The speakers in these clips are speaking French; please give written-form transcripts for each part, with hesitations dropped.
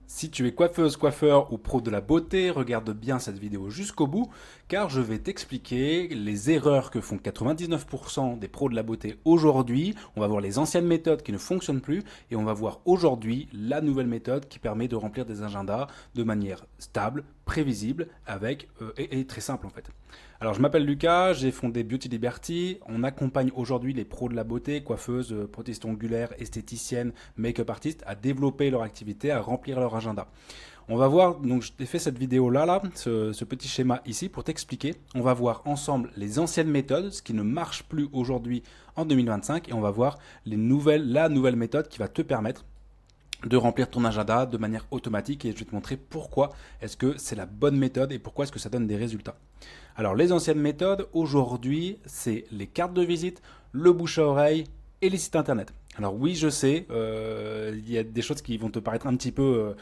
Si tu es coiffeuse, coiffeur ou pro de la beauté, regarde bien cette vidéo jusqu'au bout car je vais t'expliquer les erreurs que font 99% des pros de la beauté aujourd'hui. On va voir les anciennes méthodes qui ne fonctionnent plus et on va voir aujourd'hui la nouvelle méthode qui permet de remplir des agendas de manière stable, prévisible et très simple en fait. Alors je m'appelle Lucas, j'ai fondé Beauty Liberty. On accompagne aujourd'hui les pros de la beauté, coiffeuses, prothésistes ongulaires, esthéticiennes, make-up artistes à développer leur activité, à remplir leur agenda. On va voir, donc je t'ai fait cette vidéo là, ce petit schéma ici pour t'expliquer. On va voir ensemble les anciennes méthodes, ce qui ne marche plus aujourd'hui en 2025 et on va voir la nouvelle méthode qui va te permettre de remplir ton agenda de manière automatique et je vais te montrer pourquoi est-ce que c'est la bonne méthode et pourquoi est-ce que ça donne des résultats. Alors les anciennes méthodes, aujourd'hui, c'est les cartes de visite, le bouche à oreille et les sites internet. Alors oui, je sais, il y a des choses qui vont te paraître un petit peu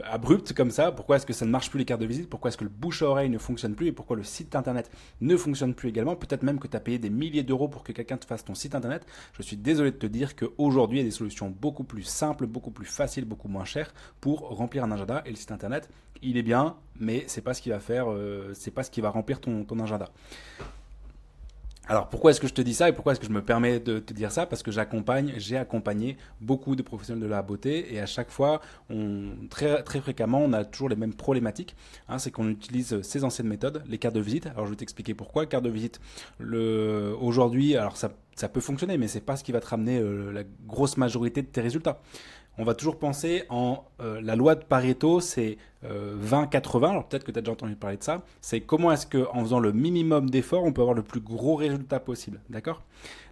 abruptes comme ça. Pourquoi est-ce que ça ne marche plus les cartes de visite? Pourquoi est-ce que le bouche à oreille ne fonctionne plus? Et pourquoi le site internet ne fonctionne plus également? Peut-être même que tu as payé des milliers d'euros pour que quelqu'un te fasse ton site internet. Je suis désolé de te dire qu'aujourd'hui, il y a des solutions beaucoup plus simples, beaucoup plus faciles, beaucoup moins chères pour remplir un agenda. Et le site internet, il est bien, mais c'est pas ce qui va faire, c'est pas ce qui va remplir ton agenda. Alors pourquoi est-ce que je te dis ça et pourquoi est-ce que je me permets de te dire ça? Parce que j'ai accompagné beaucoup de professionnels de la beauté et à chaque fois, très fréquemment, on a toujours les mêmes problématiques. Hein, c'est qu'on utilise ces anciennes méthodes, les cartes de visite. Alors je vais t'expliquer pourquoi. Carte de visite, aujourd'hui, alors ça peut fonctionner, mais c'est pas ce qui va te ramener la grosse majorité de tes résultats. On va toujours penser en la loi de Pareto, c'est 20-80. Alors peut-être que tu as déjà entendu parler de ça. C'est comment est-ce qu'en faisant le minimum d'efforts, on peut avoir le plus gros résultat possible. D'accord?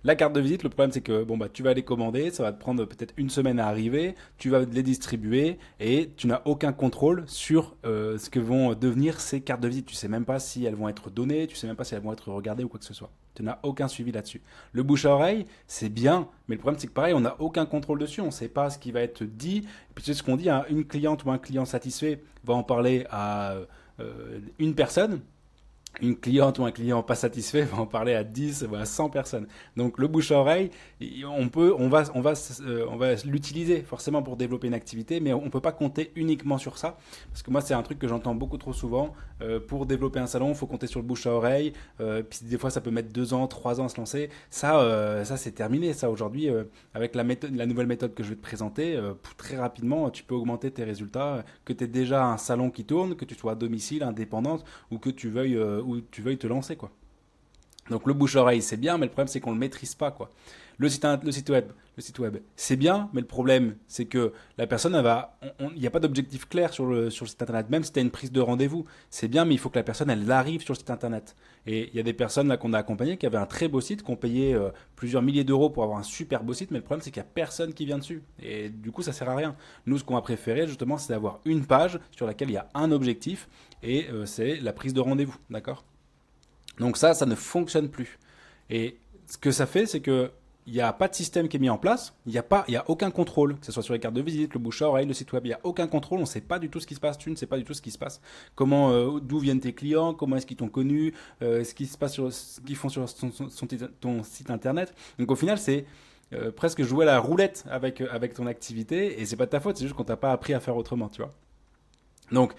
La carte de visite, le problème c'est que bon, bah, tu vas les commander, ça va te prendre peut-être une semaine à arriver, tu vas les distribuer et tu n'as aucun contrôle sur ce que vont devenir ces cartes de visite. Tu sais même pas si elles vont être données, tu sais même pas si elles vont être regardées ou quoi que ce soit. Tu n'as aucun suivi là-dessus. Le bouche à oreille, c'est bien, mais le problème c'est que pareil, on n'a aucun contrôle dessus, on ne sait pas ce qui va être dit. Et puis tu sais ce qu'on dit, hein, une cliente ou un client satisfait va en parler à une personne, une cliente ou un client pas satisfait va en parler à 10 ou à 100 personnes. Donc le bouche à oreille, on va l'utiliser forcément pour développer une activité, mais on ne peut pas compter uniquement sur ça. Parce que moi, c'est un truc que j'entends beaucoup trop souvent. Pour développer un salon, il faut compter sur le bouche à oreille. Puis des fois, ça peut mettre 2 ans, 3 ans à se lancer. Ça c'est terminé. Ça aujourd'hui, avec la nouvelle méthode que je vais te présenter, très rapidement, tu peux augmenter tes résultats. Que tu aies déjà un salon qui tourne, que tu sois à domicile, indépendante, ou que tu veuilles te lancer, quoi. Donc le bouche-oreille, c'est bien, mais le problème, c'est qu'on ne le maîtrise pas, quoi. Le site web, c'est bien, mais le problème, c'est que la personne, il n'y a pas d'objectif clair sur le site internet. Même si tu as une prise de rendez-vous, c'est bien, mais il faut que la personne, elle arrive sur le site internet. Et il y a des personnes là qu'on a accompagnées qui avaient un très beau site, qui ont payé plusieurs milliers d'euros pour avoir un super beau site, mais le problème, c'est qu'il n'y a personne qui vient dessus. Et du coup, ça sert à rien. Nous, ce qu'on a préféré, justement, c'est d'avoir une page sur laquelle il y a un objectif, et c'est la prise de rendez-vous, d'accord? Donc ça ne fonctionne plus. Et ce que ça fait, c'est que il n'y a pas de système qui est mis en place, il y a aucun contrôle, que ce soit sur les cartes de visite, le bouche à oreille, le site web, il n'y a aucun contrôle, on ne sait pas du tout ce qui se passe, tu ne sais pas du tout ce qui se passe, d'où viennent tes clients, comment est-ce qu'ils t'ont connu, ce qui se passe ce qu'ils font sur ton site internet. Donc au final, c'est presque jouer à la roulette avec ton activité, et c'est pas de ta faute, c'est juste qu'on t'a pas appris à faire autrement, tu vois. Donc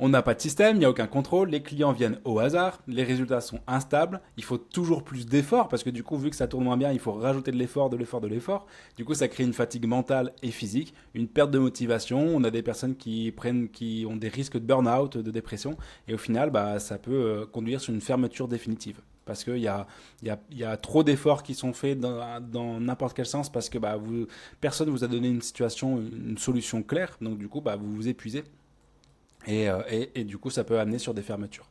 on n'a pas de système, il n'y a aucun contrôle, les clients viennent au hasard, les résultats sont instables, il faut toujours plus d'efforts parce que du coup, vu que ça tourne moins bien, il faut rajouter de l'effort, de l'effort, de l'effort. Du coup, ça crée une fatigue mentale et physique, une perte de motivation. On a des personnes qui ont des risques de burn-out, de dépression, et au final, bah, ça peut conduire sur une fermeture définitive. Parce qu'il y a trop d'efforts qui sont faits dans n'importe quel sens parce que bah, personne ne vous a donné une situation, une solution claire. Donc du coup, bah, vous vous épuisez. Et du coup, ça peut amener sur des fermetures.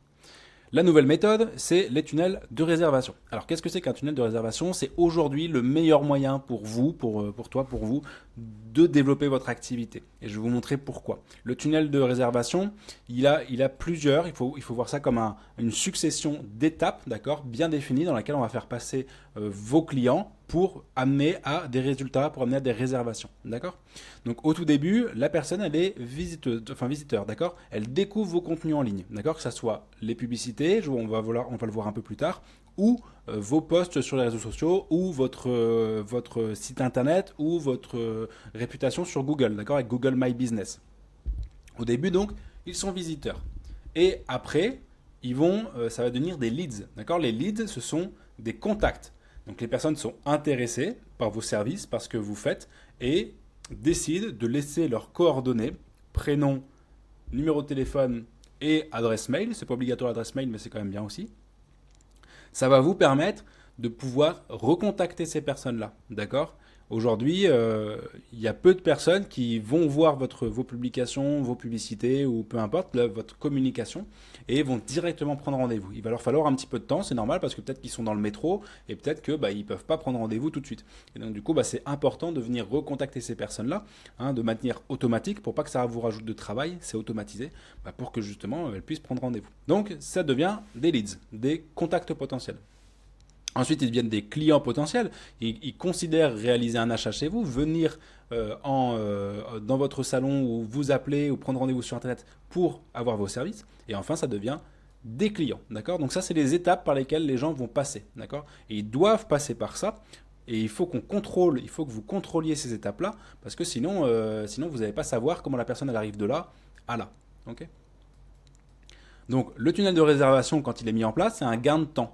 La nouvelle méthode, c'est les tunnels de réservation. Alors, qu'est-ce que c'est qu'un tunnel de réservation? C'est aujourd'hui le meilleur moyen pour vous, pour toi, pour vous, de développer votre activité. Et je vais vous montrer pourquoi. Le tunnel de réservation, il a plusieurs, il faut voir ça comme une succession d'étapes, d'accord, bien définies, dans laquelle on va faire passer vos clients pour amener à des résultats, pour amener à des réservations, d'accord? Donc au tout début, la personne, elle est visiteur, d'accord? Elle découvre vos contenus en ligne, d'accord? Que ce soit les publicités, on va le voir un peu plus tard, ou vos posts sur les réseaux sociaux, ou votre site internet, ou votre réputation sur Google, d'accord? Avec Google My Business. Au début, donc, ils sont visiteurs. Et après, ça va devenir des leads. D'accord? Les leads, ce sont des contacts. Donc, les personnes sont intéressées par vos services, par ce que vous faites, et décident de laisser leurs coordonnées, prénom, numéro de téléphone et adresse mail. C'est pas obligatoire l'adresse mail, mais c'est quand même bien aussi. Ça va vous permettre de pouvoir recontacter ces personnes-là. D'accord? Aujourd'hui, il y a peu de personnes qui vont voir vos publications, vos publicités ou peu importe, votre communication et vont directement prendre rendez-vous. Il va leur falloir un petit peu de temps, c'est normal parce que peut-être qu'ils sont dans le métro et peut-être que ils peuvent pas prendre rendez-vous tout de suite. Et donc du coup, c'est important de venir recontacter ces personnes-là, de manière automatique pour pas que ça vous rajoute de travail, c'est automatisé, pour que justement elles puissent prendre rendez-vous. Donc ça devient des leads, des contacts potentiels. Ensuite, ils deviennent des clients potentiels. Ils considèrent réaliser un achat chez vous, venir dans votre salon ou vous appeler ou prendre rendez-vous sur Internet pour avoir vos services. Et enfin, ça devient des clients. D'accord? Donc ça, c'est les étapes par lesquelles les gens vont passer. D'accord? Et ils doivent passer par ça. Et il faut que vous contrôliez ces étapes-là, parce que sinon vous n'allez pas savoir comment la personne elle arrive de là à là. Okay? Donc, le tunnel de réservation, quand il est mis en place, c'est un gain de temps.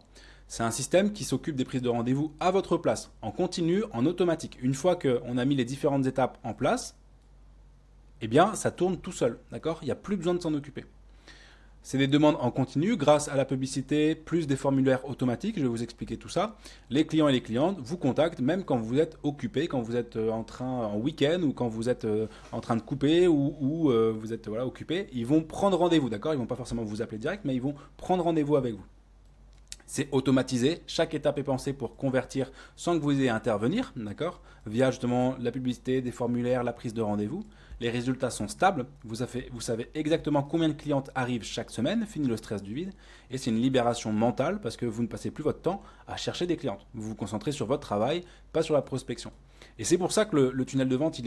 C'est un système qui s'occupe des prises de rendez-vous à votre place, en continu, en automatique. Une fois qu'on a mis les différentes étapes en place, eh bien, ça tourne tout seul, d'accord? Il n'y a plus besoin de s'en occuper. C'est des demandes en continu grâce à la publicité, plus des formulaires automatiques. Je vais vous expliquer tout ça. Les clients et les clientes vous contactent même quand vous êtes occupé, quand vous êtes en week-end ou quand vous êtes en train de couper ou vous êtes occupé. Ils vont prendre rendez-vous, d'accord? Ils ne vont pas forcément vous appeler direct, mais ils vont prendre rendez-vous avec vous. C'est automatisé, chaque étape est pensée pour convertir sans que vous ayez à intervenir, d'accord? Via justement la publicité, des formulaires, la prise de rendez-vous. Les résultats sont stables, vous savez exactement combien de clientes arrivent chaque semaine, fini le stress du vide, et c'est une libération mentale parce que vous ne passez plus votre temps à chercher des clientes. Vous vous concentrez sur votre travail, pas sur la prospection. Et c'est pour ça que le tunnel de vente,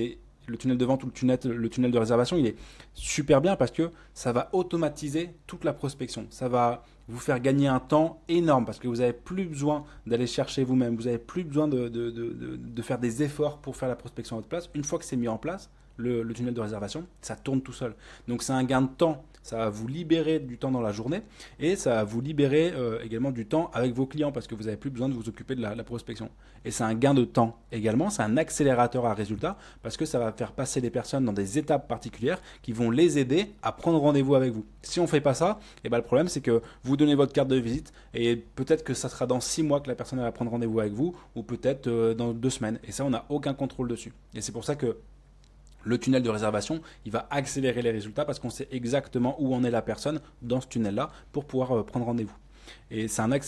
le tunnel de vente ou le tunnel de réservation, il est super bien parce que ça va automatiser toute la prospection. Ça va vous faire gagner un temps énorme parce que vous n'avez plus besoin d'aller chercher vous-même. Vous n'avez plus besoin de faire des efforts pour faire la prospection à votre place. Une fois que c'est mis en place, le tunnel de réservation, ça tourne tout seul. Donc c'est un gain de temps. Ça va vous libérer du temps dans la journée et ça va vous libérer également du temps avec vos clients parce que vous n'avez plus besoin de vous occuper de la prospection. Et c'est un gain de temps également, c'est un accélérateur à résultat parce que ça va faire passer les personnes dans des étapes particulières qui vont les aider à prendre rendez-vous avec vous. Si on ne fait pas ça, le problème c'est que vous donnez votre carte de visite et peut-être que ça sera dans 6 mois que la personne va prendre rendez-vous avec vous ou peut-être dans 2 semaines. Et ça, on n'a aucun contrôle dessus. Et c'est pour ça que le tunnel de réservation, il va accélérer les résultats parce qu'on sait exactement où en est la personne dans ce tunnel-là pour pouvoir prendre rendez-vous. Et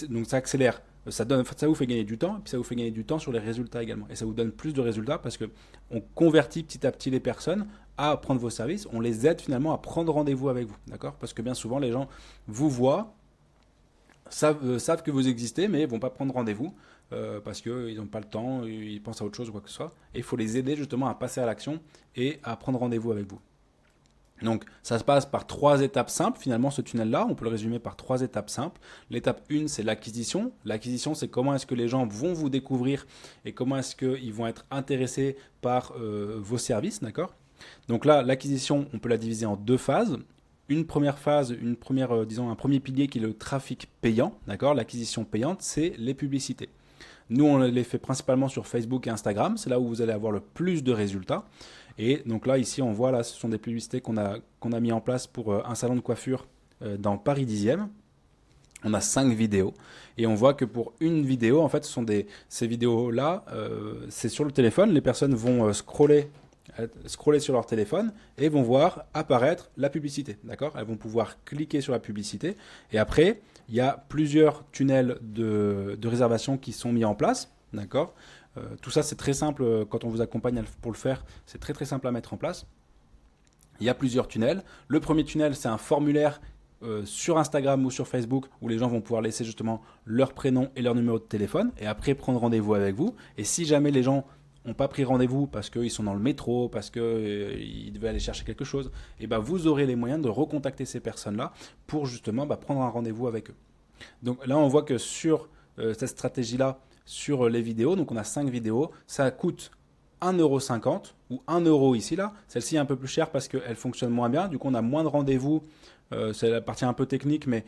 donc ça accélère, ça vous fait gagner du temps, et puis ça vous fait gagner du temps sur les résultats également. Et ça vous donne plus de résultats parce qu'on convertit petit à petit les personnes à prendre vos services, on les aide finalement à prendre rendez-vous avec vous. D'accord? Parce que bien souvent, les gens vous voient, savent que vous existez, mais ne vont pas prendre rendez-vous parce qu'ils n'ont pas le temps, ils pensent à autre chose ou quoi que ce soit. Et il faut les aider justement à passer à l'action et à prendre rendez-vous avec vous. Donc ça se passe par 3 étapes simples, finalement ce tunnel-là, on peut le résumer par 3 étapes simples. L'étape 1, c'est l'acquisition. L'acquisition, c'est comment est-ce que les gens vont vous découvrir et comment est-ce qu'ils vont être intéressés par vos services, d'accord? Donc là, l'acquisition, on peut la diviser en 2 phases. Une première phase, un premier pilier qui est le trafic payant, d'accord? L'acquisition payante, c'est les publicités. Nous, on les fait principalement sur Facebook et Instagram. C'est là où vous allez avoir le plus de résultats. Et donc là, ici, on voit, là, ce sont des publicités qu'on a mis en place pour un salon de coiffure dans Paris 10e. On a 5 vidéos. Et on voit que pour une vidéo, en fait, ces vidéos-là, c'est sur le téléphone. Les personnes vont scroller sur leur téléphone et vont voir apparaître la publicité. D'accord? Elles vont pouvoir cliquer sur la publicité. Et après, il y a plusieurs tunnels de réservation qui sont mis en place. D'accord? Tout ça, c'est très simple quand on vous accompagne pour le faire. C'est très très simple à mettre en place. Il y a plusieurs tunnels. Le premier tunnel, c'est un formulaire sur Instagram ou sur Facebook où les gens vont pouvoir laisser justement leur prénom et leur numéro de téléphone et après prendre rendez-vous avec vous. Et si jamais les gens n'ont pas pris rendez-vous parce qu'ils sont dans le métro, parce qu'ils devaient aller chercher quelque chose, et vous aurez les moyens de recontacter ces personnes-là pour justement prendre un rendez-vous avec eux. Donc là, on voit que sur cette stratégie-là, sur les vidéos, donc on a 5 vidéos, ça coûte 1,50 € ou 1 € ici, là. Celle-ci est un peu plus chère parce qu'elle fonctionne moins bien. Du coup, on a moins de rendez-vous. C'est la partie un peu technique, mais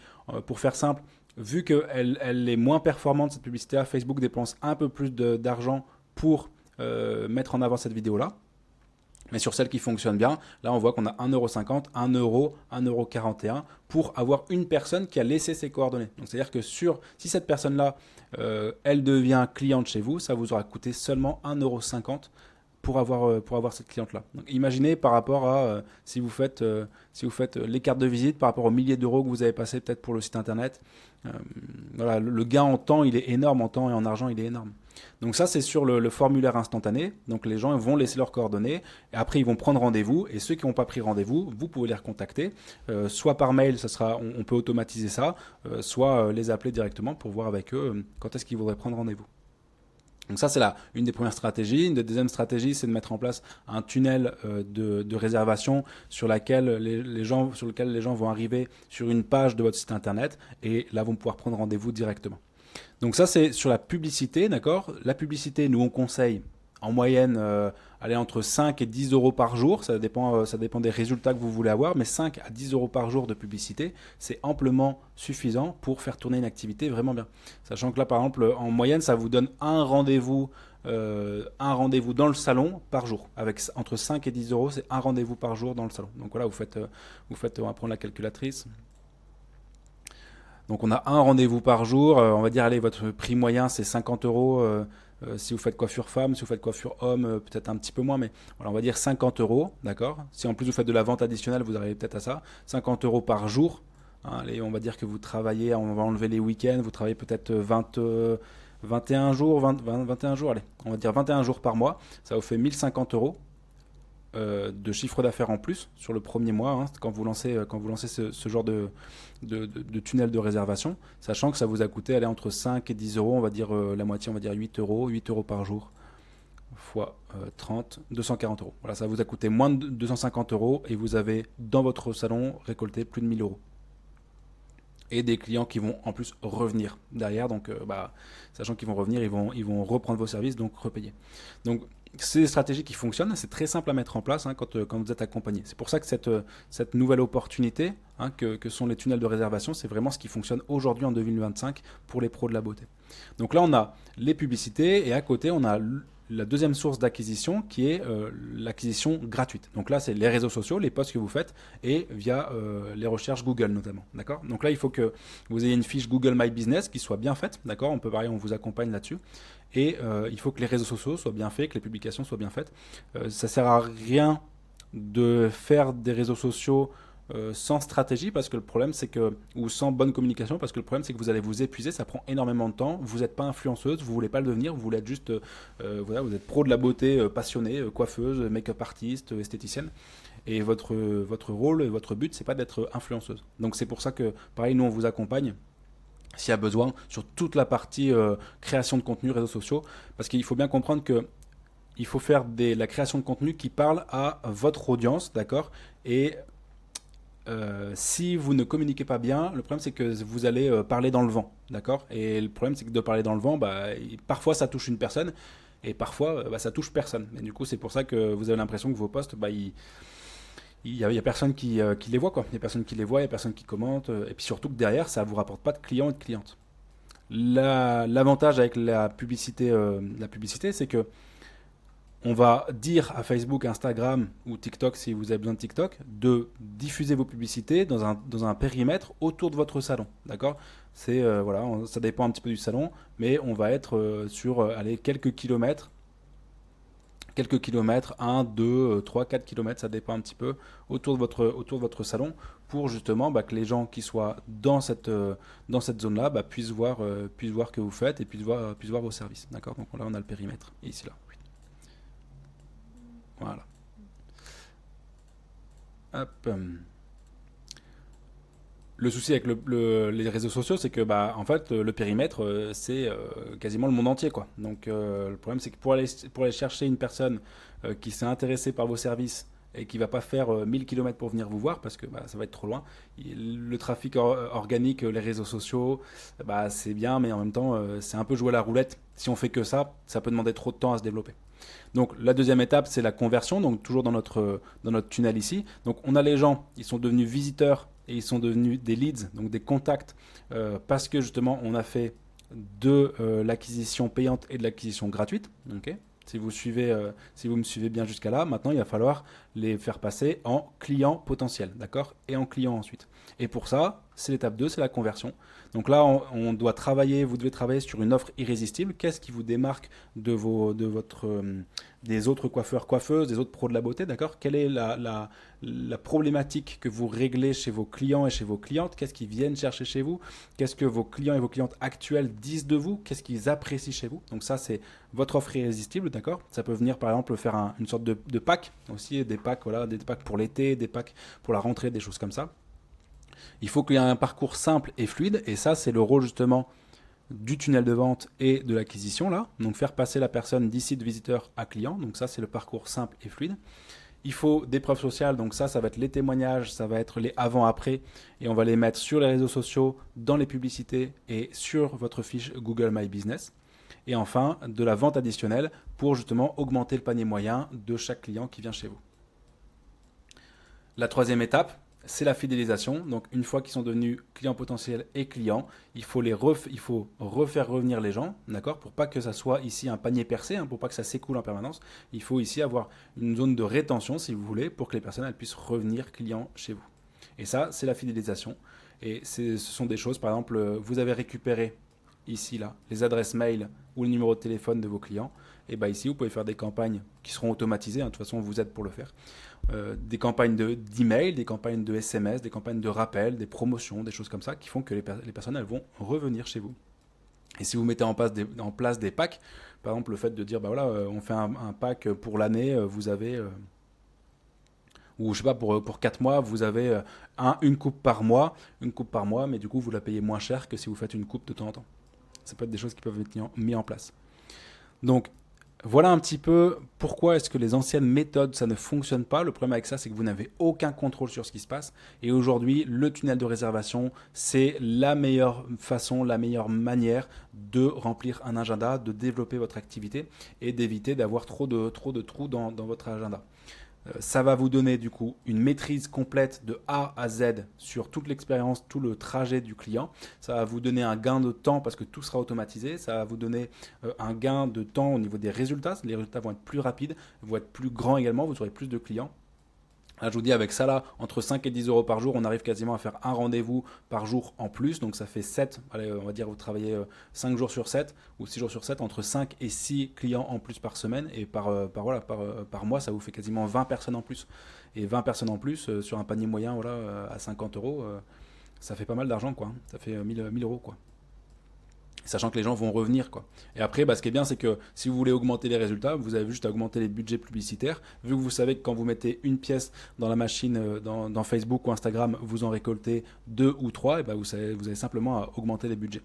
pour faire simple, vu qu'elle est moins performante, cette publicité-là, Facebook dépense un peu plus d'argent pour mettre en avant cette vidéo-là. Mais sur celle qui fonctionne bien, là on voit qu'on a 1,50 €, 1 €, 1,41 € pour avoir une personne qui a laissé ses coordonnées. Donc c'est-à-dire que si cette personne-là, elle devient cliente chez vous, ça vous aura coûté seulement 1,50 € pour avoir cette cliente-là. Donc imaginez par rapport à si vous faites les cartes de visite, par rapport aux milliers d'euros que vous avez passé peut-être pour le site internet. Voilà, le gain en temps, il est énorme, en temps et en argent, il est énorme. Donc ça, c'est sur le formulaire instantané. Donc les gens vont laisser leurs coordonnées et après ils vont prendre rendez-vous. Et ceux qui n'ont pas pris rendez-vous, vous pouvez les recontacter, soit par mail, on peut automatiser ça, soit les appeler directement pour voir avec eux quand est-ce qu'ils voudraient prendre rendez-vous. Donc ça, c'est une des premières stratégies. Une des deuxièmes stratégies, c'est de mettre en place un tunnel de réservation sur lequel les gens vont arriver sur une page de votre site internet et là vont pouvoir prendre rendez-vous directement. Donc ça, c'est sur la publicité, d'accord. La publicité, nous on conseille en moyenne aller entre 5 et 10 € par jour. Ça dépend des résultats que vous voulez avoir, mais 5 à 10 € par jour de publicité, c'est amplement suffisant pour faire tourner une activité vraiment bien. Sachant que là, par exemple, en moyenne, ça vous donne un rendez-vous dans le salon par jour. Avec entre 5 et 10 €, c'est un rendez-vous par jour dans le salon. Donc voilà, on va prendre la calculatrice. Donc on a un rendez-vous par jour, on va dire, allez, votre prix moyen c'est 50 €. Si vous faites coiffure femme, si vous faites coiffure homme, peut-être un petit peu moins, mais voilà, on va dire 50 €, d'accord. Si en plus vous faites de la vente additionnelle, vous arrivez peut-être à ça. 50 € par jour. Hein, allez, on va dire que vous travaillez, on va enlever les week-ends, vous travaillez peut-être 21 jours, 21 jours, allez, on va dire 21 jours par mois. Ça vous fait 1050 € de chiffre d'affaires en plus sur le premier mois, hein, quand vous lancez ce genre de tunnel de réservation, sachant que ça vous a coûté aller entre 5 et 10 €, on va dire la moitié, on va dire 8 € par jour, fois 30, 240 €. Voilà, ça vous a coûté moins de 250 € et vous avez dans votre salon récolté plus de 1000 €. Et des clients qui vont en plus revenir derrière, donc sachant qu'ils vont revenir, ils vont reprendre vos services, donc repayer. Donc c'est des stratégies qui fonctionnent, c'est très simple à mettre en place quand vous êtes accompagné. C'est pour ça que cette nouvelle opportunité que sont les tunnels de réservation, c'est vraiment ce qui fonctionne aujourd'hui en 2025 pour les pros de la beauté. Donc là, on a les publicités et à côté, on a la deuxième source d'acquisition qui est l'acquisition gratuite. Donc là, c'est les réseaux sociaux, les posts que vous faites et via les recherches Google notamment. D'accord. Donc là, il faut que vous ayez une fiche Google My Business qui soit bien faite. D'accord. On vous accompagne là-dessus. Et il faut que les réseaux sociaux soient bien faits, que les publications soient bien faites. Ça ne sert à rien de faire des réseaux sociaux sans stratégie parce que le problème c'est que, ou sans bonne communication, parce que le problème c'est que vous allez vous épuiser, ça prend énormément de temps, vous n'êtes pas influenceuse, vous voulez pas le devenir, vous voulez être juste voilà, vous êtes pro de la beauté, passionnée, coiffeuse, make-up artiste, esthéticienne, et votre rôle, votre but c'est pas d'être influenceuse. Donc c'est pour ça que pareil, nous on vous accompagne s'il y a besoin sur toute la partie création de contenu, réseaux sociaux, parce qu'il faut bien comprendre que il faut faire la création de contenu qui parle à votre audience, d'accord. Et si vous ne communiquez pas bien, le problème c'est que vous allez parler dans le vent, d'accord. Et le problème c'est que de parler dans le vent, parfois ça touche une personne et parfois ça touche personne. Et du coup c'est pour ça que vous avez l'impression que vos posts, il y a personne qui les voit, quoi. Il y a personne qui les voit, il y a personne qui commente, et puis surtout que derrière ça vous rapporte pas de clients et de clientes. L'avantage avec la publicité, c'est que on va dire à Facebook, Instagram ou TikTok, si vous avez besoin de TikTok, de diffuser vos publicités dans un périmètre autour de votre salon. D'accord. C'est voilà, ça dépend un petit peu du salon, mais on va être sur quelques kilomètres, 1, 2, 3, 4 kilomètres, ça dépend un petit peu, autour de votre salon, pour justement que les gens qui soient dans cette zone-là puissent voir que vous faites et puissent voir vos services. D'accord. Donc là, on a le périmètre, ici, là. Voilà. Hop. Le souci avec les réseaux sociaux, c'est que en fait, le périmètre, c'est quasiment le monde entier, quoi. Donc le problème, c'est que pour aller chercher une personne qui s'est intéressée par vos services et qui va pas faire 1000 km pour venir vous voir parce que ça va être trop loin. Le trafic organique, les réseaux sociaux, c'est bien, mais en même temps, c'est un peu jouer à la roulette. Si on fait que ça peut demander trop de temps à se développer. Donc la deuxième étape, c'est la conversion, donc toujours dans notre tunnel ici. Donc on a les gens, ils sont devenus visiteurs et ils sont devenus des leads, donc des contacts, parce que justement on a fait de l'acquisition payante et de l'acquisition gratuite. Okay, si vous me suivez bien jusqu'à là, maintenant il va falloir les faire passer en clients potentiels, d'accord, et en clients ensuite. Et pour ça, c'est l'étape 2, c'est la conversion. Donc là, on doit travailler, vous devez travailler sur une offre irrésistible. Qu'est-ce qui vous démarque des autres coiffeurs, coiffeuses, des autres pros de la beauté, d'accord? Quelle est la problématique que vous réglez chez vos clients et chez vos clientes? Qu'est-ce qu'ils viennent chercher chez vous? Qu'est-ce que vos clients et vos clientes actuels disent de vous? Qu'est-ce qu'ils apprécient chez vous? Donc ça, c'est votre offre irrésistible, d'accord? Ça peut venir par exemple faire une sorte de pack aussi, des packs, voilà, des packs pour l'été, des packs pour la rentrée, des choses comme ça. Il faut qu'il y ait un parcours simple et fluide, et ça, c'est le rôle justement du tunnel de vente et de l'acquisition là. Donc faire passer la personne d'ici de visiteur à client. Donc ça, c'est le parcours simple et fluide. Il faut des preuves sociales, donc ça va être les témoignages, ça va être les avant-après, et on va les mettre sur les réseaux sociaux, dans les publicités et sur votre fiche Google My Business. Et enfin, de la vente additionnelle pour justement augmenter le panier moyen de chaque client qui vient chez vous. La troisième étape, c'est la fidélisation. Donc une fois qu'ils sont devenus clients potentiels et clients, il faut refaire revenir les gens, d'accord, pour pas que ça soit ici un panier percé, pour pas que ça s'écoule en permanence. Il faut ici avoir une zone de rétention, si vous voulez, pour que les personnes elles puissent revenir clients chez vous. Et ça, c'est la fidélisation. Et ce sont des choses, par exemple, vous avez récupéré ici, là, les adresses mail ou le numéro de téléphone de vos clients. Et bien ici, vous pouvez faire des campagnes qui seront automatisées. De toute façon, on vous aide pour le faire. Des campagnes d'email, des campagnes de SMS, des campagnes de rappel, des promotions, des choses comme ça qui font que les personnes elles vont revenir chez vous. Et si vous mettez en place des packs, par exemple le fait de dire bah voilà, on fait un pack pour l'année, vous avez ou je sais pas pour 4 mois, vous avez une coupe par mois, mais du coup vous la payez moins cher que si vous faites une coupe de temps en temps. Ça peut être des choses qui peuvent être mises en place. Donc voilà un petit peu pourquoi est-ce que les anciennes méthodes, ça ne fonctionne pas. Le problème avec ça, c'est que vous n'avez aucun contrôle sur ce qui se passe. Et aujourd'hui, le tunnel de réservation, c'est la meilleure façon, la meilleure manière de remplir un agenda, de développer votre activité et d'éviter d'avoir trop de trous dans votre agenda. Ça va vous donner du coup une maîtrise complète de A à Z sur toute l'expérience, tout le trajet du client. Ça va vous donner un gain de temps parce que tout sera automatisé. Ça va vous donner un gain de temps au niveau des résultats. Les résultats vont être plus rapides, vont être plus grands également. Vous aurez plus de clients. Là, je vous dis, avec ça, là, entre 5 et 10 euros par jour, on arrive quasiment à faire un rendez-vous par jour en plus. Donc, ça fait 7, allez, on va dire, vous travaillez 5 jours sur 7 ou 6 jours sur 7, entre 5 et 6 clients en plus par semaine. Et par mois, ça vous fait quasiment 20 personnes en plus. Et 20 personnes en plus sur un panier moyen à 50 euros, ça fait pas mal d'argent, quoi. Ça fait 1000 euros, quoi. Sachant que les gens vont revenir, quoi. Et après, ce qui est bien, c'est que si vous voulez augmenter les résultats, vous avez juste à augmenter les budgets publicitaires. Vu que vous savez que quand vous mettez une pièce dans la machine, dans Facebook ou Instagram, vous en récoltez 2 ou 3, et vous avez simplement à augmenter les budgets.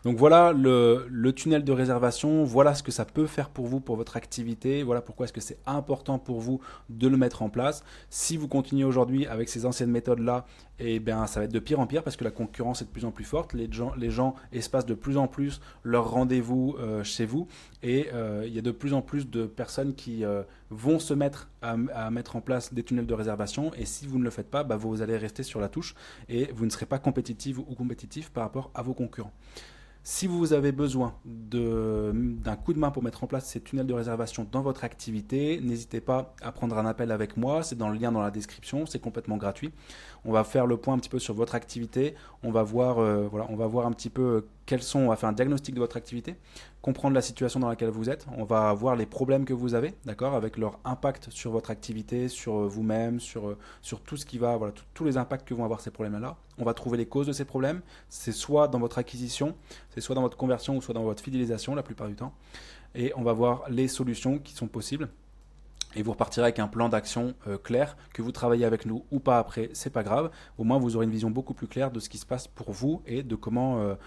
Donc voilà le tunnel de réservation, voilà ce que ça peut faire pour vous, pour votre activité, voilà pourquoi est-ce que c'est important pour vous de le mettre en place. Si vous continuez aujourd'hui avec ces anciennes méthodes-là, eh bien, ça va être de pire en pire parce que la concurrence est de plus en plus forte, les gens espacent de plus en plus leurs rendez-vous chez vous et il y a de plus en plus de personnes qui vont se mettre à mettre en place des tunnels de réservation et si vous ne le faites pas, vous allez rester sur la touche et vous ne serez pas compétitif ou compétitif par rapport à vos concurrents. Si vous avez besoin d'un coup de main pour mettre en place ces tunnels de réservation dans votre activité, n'hésitez pas à prendre un appel avec moi, c'est dans le lien dans la description, c'est complètement gratuit. On va faire le point un petit peu sur votre activité, on va voir un petit peu on va faire un diagnostic de votre activité, comprendre la situation dans laquelle vous êtes, on va voir les problèmes que vous avez, d'accord, avec leur impact sur votre activité, sur vous-même, sur tout ce qui va, tous les impacts que vont avoir ces problèmes-là. On va trouver les causes de ces problèmes, c'est soit dans votre acquisition, c'est soit dans votre conversion ou soit dans votre fidélisation la plupart du temps. Et on va voir les solutions qui sont possibles. Et vous repartirez avec un plan d'action clair, que vous travaillez avec nous ou pas après, c'est pas grave. Au moins, vous aurez une vision beaucoup plus claire de ce qui se passe pour vous et de comment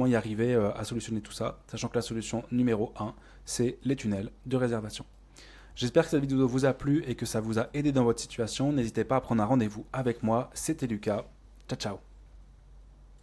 y arriver à solutionner tout ça, sachant que la solution numéro 1, c'est les tunnels de réservation. J'espère que cette vidéo vous a plu et que ça vous a aidé dans votre situation. N'hésitez pas à prendre un rendez-vous avec moi. C'était Lucas. Ciao, ciao.